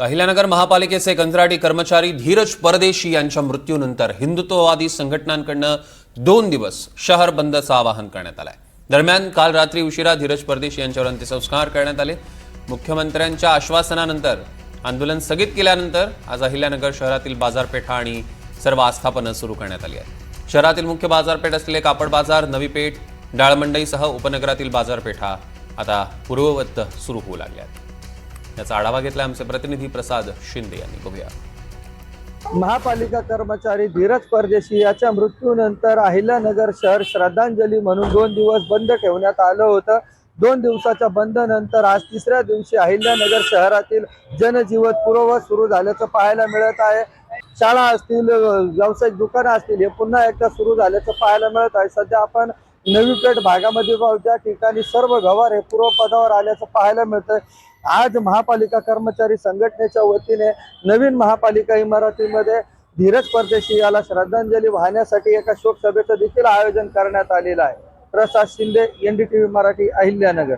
अहिल्यानगर महापालिकेचे कंत्राटी कर्मचारी धीरज परदेशी यांच्या मृत्यूनंतर हिंदुत्ववादी संघटनांकडून 2 दिवस शहर बंदचं आवाहन करण्यात आलंय। दरम्यान काल रात्री उशिरा धीरज परदेशी यांच्यावर अंत्यसंस्कार करण्यात आले। मुख्यमंत्र्यांच्या आश्वासनानंतर आंदोलन स्थगित केल्यानंतर आज अहिल्यानगर शहरातील बाजारपेठा आणि सर्व आस्थापनं सुरू करण्यात आली आहेत। शहरातील मुख्य बाजारपेठ असलेले कापड बाजार, नवी पेठ, डाळमंडईसह उपनगरातील बाजारपेठा आता पूर्ववत सुरू होऊ लागल्या आहेत। याचा आढावा घेतला आमचे प्रतिनिधी प्रसाद शिंदे यांनी। बघूया। महापालिका कर्मचारी धीरज परदेशी याच्या मृत्यूनंतर अहिल्यानगर शहर श्रद्धांजली म्हणून 2 दिवस बंद ठेवण्यात आलं होतं। 2 दिवसाच्या बंदनंतर आज तिसऱ्या दिवशी अहिल्यानगर शहरातील जनजीवन पूर्ववत सुरू झाल्याचं पाहायला मिळत आहे। शाळा असतील, व्यावसायिक दुकानं असतील, हे पुन्हा एकदा सुरू झाल्याचं पाहायला मिळत आहे। सध्या आपण नवी पेठ भागामध्ये पाहू, त्या ठिकाणी सर्व व्यवहार हे पूर्वपदावर आल्याचं पाहायला मिळतंय। आज महापालिका कर्मचारी संघटनेच्या वतीने नवीन महापालिका इमारतीमध्ये धीरज परदेशी याला श्रद्धांजली वाहण्यासाठी एका शोक सभेचं देखील आयोजन करण्यात आलेलं आहे। प्रसाद शिंदे, NDTV मराठी, अहिल्यानगर।